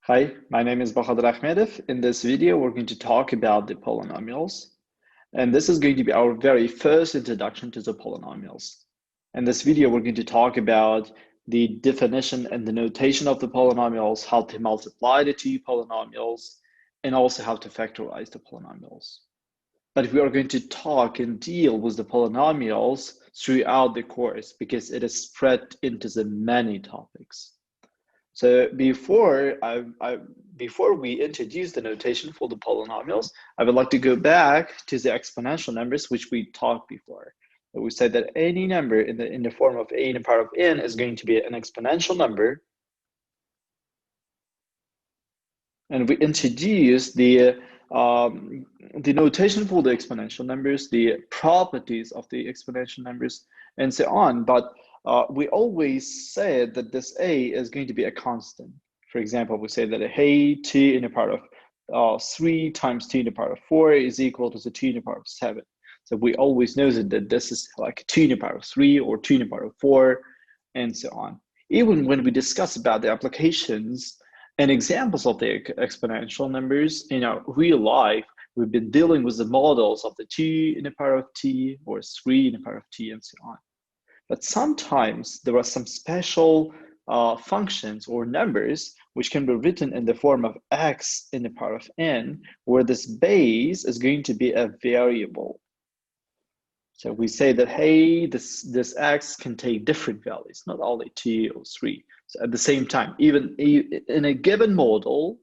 Hi, my name is dr. Ahmath. In this video, we're going to talk about the polynomials. And this is going to be our very first introduction to the polynomials. In this video, we're going to talk about the definition and the notation of the polynomials, how to multiply the two polynomials, and also how to factorize the polynomials. But we are going to talk and deal with the polynomials throughout the course because it is spread into the many topics. So before we introduce the notation for the polynomials, I would like to go back to the exponential numbers which we talked before. We said that any number in the form of a to the power of n is going to be an exponential number, and we introduce the notation for the exponential numbers, the properties of the exponential numbers, and so on. But we always said that this a is going to be a constant. For example, we say that a 2 to the power of 3 times 2 to the power of 4 is equal to the 2 to the power of 7. So we always know that this is like 2 to the power of 3 or 2 to the power of 4, and so on. Even when we discuss about the applications and examples of the exponential numbers in our real life, we've been dealing with the models of the 2 in the power of t or 3 in the power of t and so on. But sometimes there are some special functions or numbers which can be written in the form of x in the power of n, where this base is going to be a variable. So we say that, hey, this x can take different values, not only 2 or 3. So at the same time, even in a given model,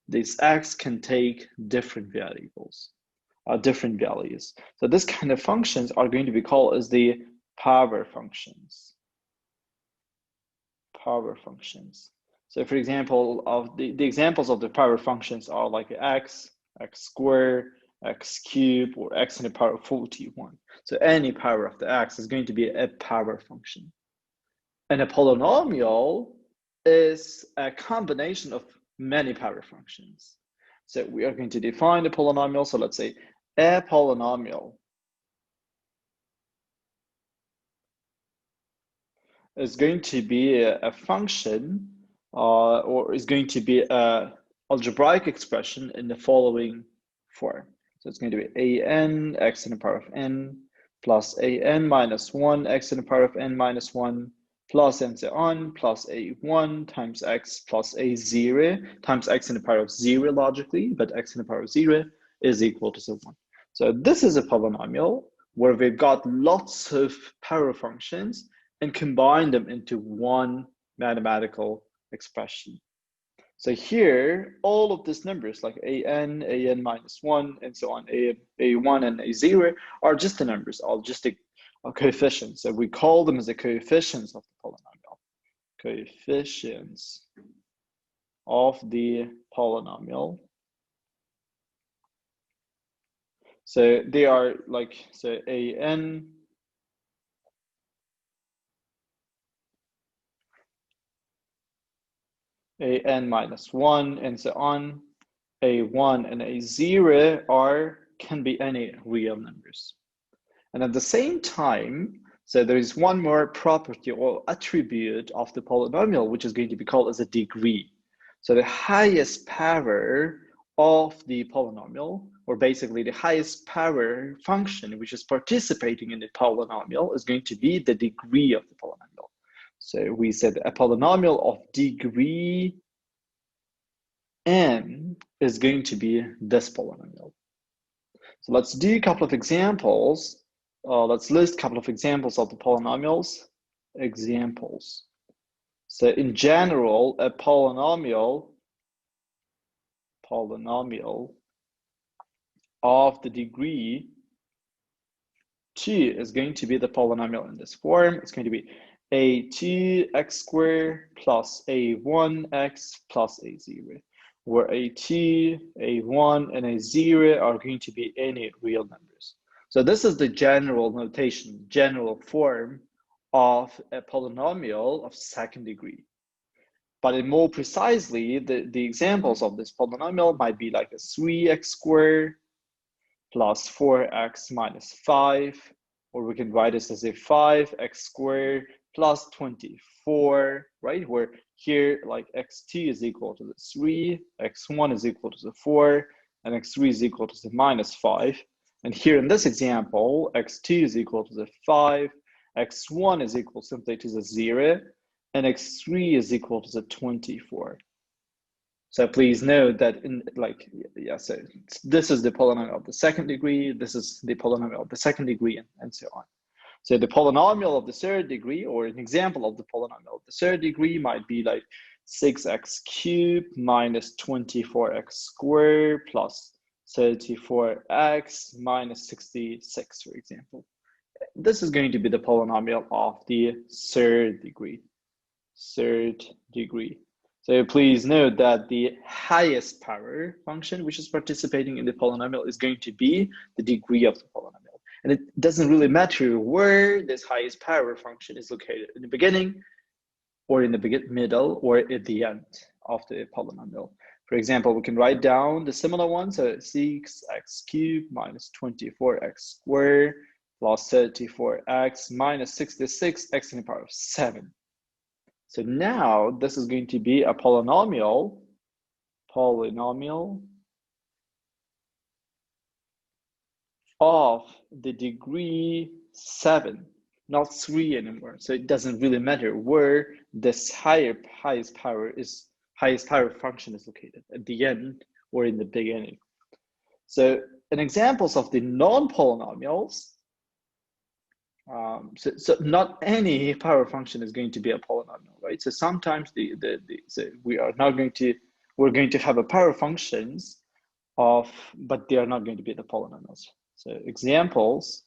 this x can take different variables, different values. So this kind of functions are going to be called as the power functions. Power functions. So for example, of the examples of the power functions are like x squared, x cubed, or x in the power of 41. So any power of the x is going to be a power function. And a polynomial is a combination of many power functions. So we are going to define the polynomial. So let's say a polynomial is going to be a function or is going to be an algebraic expression in the following form. So it's going to be an x in the power of n plus an minus 1 x in the power of n minus 1 plus and so on plus a1 times x plus a0 times x in the power of 0 logically, but x in the power of 0 is equal to 1. So this is a polynomial where we've got lots of power functions and combine them into one mathematical expression. So here, all of these numbers like an minus 1, and so on, a1 and a0 are just the numbers, all just the coefficients. So we call them as the coefficients of the polynomial. Coefficients of the polynomial. So they are like, so an minus 1 and so on, a1 and a0 can be any real numbers. And at the same time, so there is one more property or attribute of the polynomial, which is going to be called as a degree. So the highest power of the polynomial, or basically the highest power function which is participating in the polynomial, is going to be the degree of the polynomial. So we said a polynomial of degree n is going to be this polynomial. So let's do a couple of examples. Let's list a couple of examples of the polynomials. Examples. So in general, a polynomial of the degree 2 is going to be the polynomial in this form. It's going to be a2x squared plus a1x plus a0, where a2, a1, and a0 are going to be any real numbers. So this is the general notation, general form of a polynomial of second degree. But in more precisely, the examples of this polynomial might be like a 3x squared plus 4x minus 5, or we can write this as a 5x squared plus 24, right? Where here, like x2 is equal to the 3, x1 is equal to the 4, and x3 is equal to the minus 5. And here in this example, x2 is equal to the 5, x1 is equal simply to the 0, and x3 is equal to the 24. So please note that so this is the polynomial of the second degree, this is the polynomial of the second degree, and so on. So the polynomial of the third degree, or an example of the polynomial of the third degree, might be like 6x cubed minus 24x squared plus 34x minus 66, for example. This is going to be the polynomial of the third degree. So please note that the highest power function which is participating in the polynomial is going to be the degree of the polynomial. And it doesn't really matter where this highest power function is located, in the beginning, or in the middle, or at the end of the polynomial. For example, we can write down the similar one. So 6x cubed minus 24x squared plus 34x minus 66x in the power of 7. So now this is going to be a polynomial of the degree 7, not 3 anymore. So it doesn't really matter where this highest power function is located, at the end or in the beginning. So in examples of the non-polynomials, so not any power function is going to be a polynomial, right? So sometimes we're going to have a power functions but they are not going to be the polynomials. So examples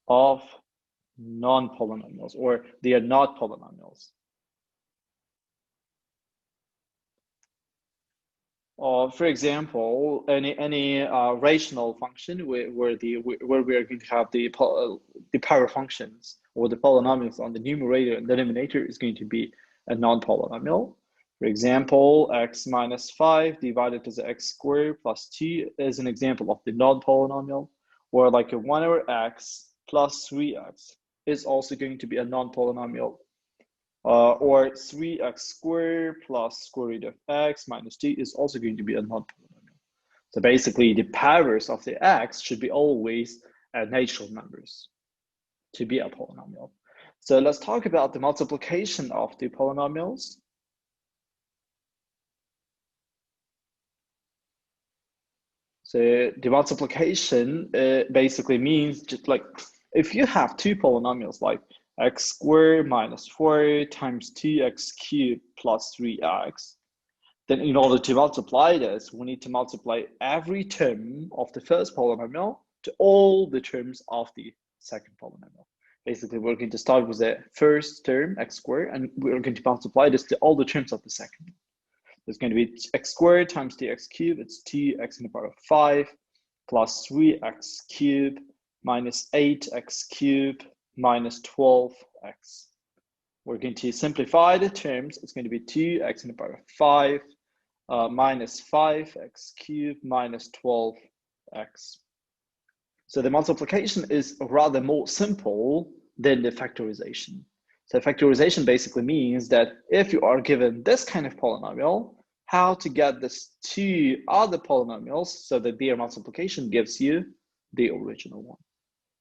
of non-polynomials, or they are not polynomials. For example, any rational function where we are going to have the power functions or the polynomials on the numerator and denominator is going to be a non-polynomial. For example, x minus 5 divided to the x squared plus 2 is an example of the non-polynomial, or like a 1 over x plus 3x is also going to be a non-polynomial. Or 3x squared plus square root of x minus 2 is also going to be a non-polynomial. So basically, the powers of the x should be always natural numbers to be a polynomial. So let's talk about the multiplication of the polynomials. So the multiplication basically means just like if you have two polynomials like x squared minus 4 times 2x cubed plus 3x, then in order to multiply this, we need to multiply every term of the first polynomial to all the terms of the second polynomial. Basically, we're going to start with the first term, x squared, and we're going to multiply this to all the terms of the second. It's going to be x squared times 2x cubed, it's 2x in the power of 5, plus 3x cubed minus 8x cubed minus 12x. We're going to simplify the terms. It's going to be 2x in the power of 5 minus 5x cubed minus 12x. So the multiplication is rather more simple than the factorization. So factorization basically means that if you are given this kind of polynomial, how to get this two other polynomials so that their multiplication gives you the original one.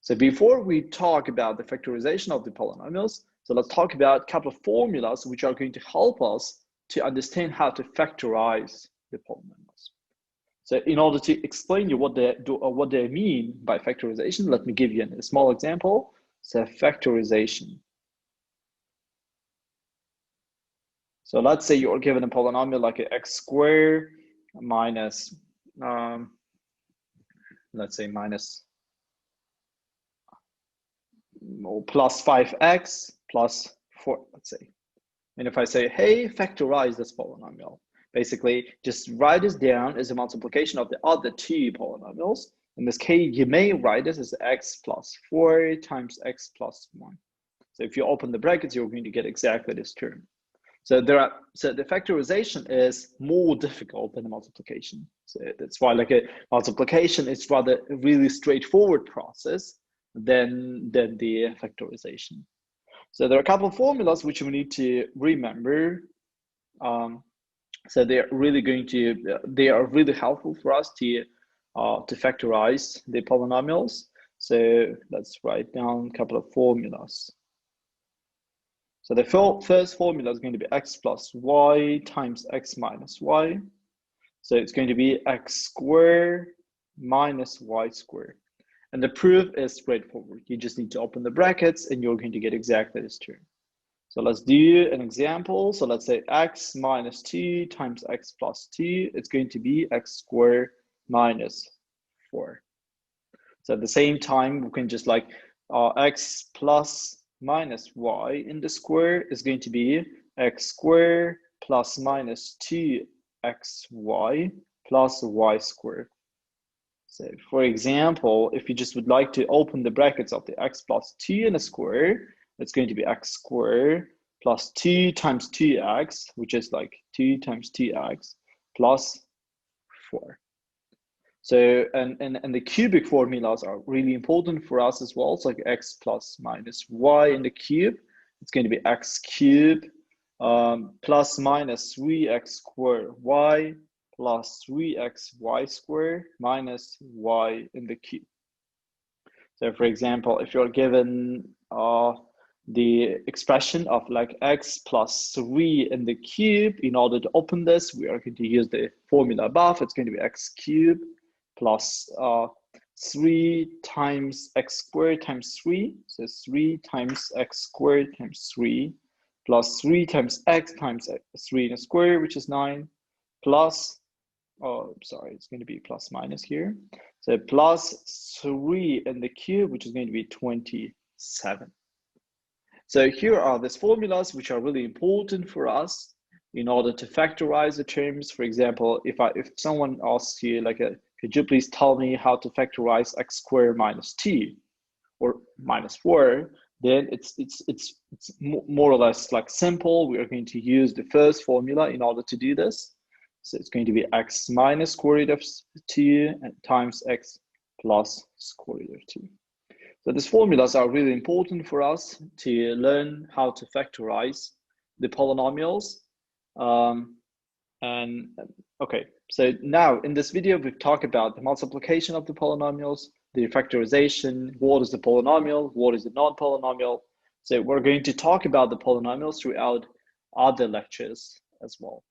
So before we talk about the factorization of the polynomials, so let's talk about a couple of formulas which are going to help us to understand how to factorize the polynomials. So in order to explain you what they mean by factorization, let me give you a small example. So factorization. So let's say you're given a polynomial like a x squared minus, let's say minus plus 5x plus 4, let's say. And if I say, hey, factorize this polynomial, basically just write this down as a multiplication of the other two polynomials. In this case, you may write this as x plus 4 times x plus 1. So if you open the brackets, you're going to get exactly this term. So the factorization is more difficult than the multiplication. So that's why like a multiplication is rather a really straightforward process. than the factorization. So there are a couple of formulas which we need to remember. So they are really helpful for us to factorize the polynomials. So let's write down a couple of formulas. So the first formula is going to be x plus y times x minus y. So it's going to be x squared minus y squared. And the proof is straightforward. You just need to open the brackets and you're going to get exactly this term. So let's do an example. So let's say x minus 2 times x plus 2. It's going to be x squared minus 4. So at the same time, we can just like x plus minus y in the square is going to be x squared plus minus 2xy plus y squared. So for example, if you just would like to open the brackets of the x plus 2 in a square, it's going to be x squared plus 2 times 2x, which is like 2 times 2x plus 4. So, and the cubic formulas are really important for us as well. It's like x plus minus y in the cube. It's going to be x cubed plus minus 3x squared y plus 3xy squared minus y in the cube. So for example, if you're given the expression of like x plus 3 in the cube, in order to open this, we are going to use the formula above. It's going to be x cubed plus 3 times x squared times 3. So 3 times x squared times 3 plus 3 times x times 3 in a square, which is 9, plus, oh, sorry, it's going to be plus minus here. So plus 3 in the cube, which is going to be 27. So here are these formulas, which are really important for us in order to factorize the terms. For example, if someone asks you, like, could you please tell me how to factorize x squared minus 2 or minus 4? Then it's more or less like simple. We are going to use the first formula in order to do this. So it's going to be x minus square root of 2 times x plus square root of 2. So these formulas are really important for us to learn how to factorize the polynomials. Okay, so now in this video, we've talked about the multiplication of the polynomials, the factorization, what is the polynomial, what is the non-polynomial. So we're going to talk about the polynomials throughout other lectures as well.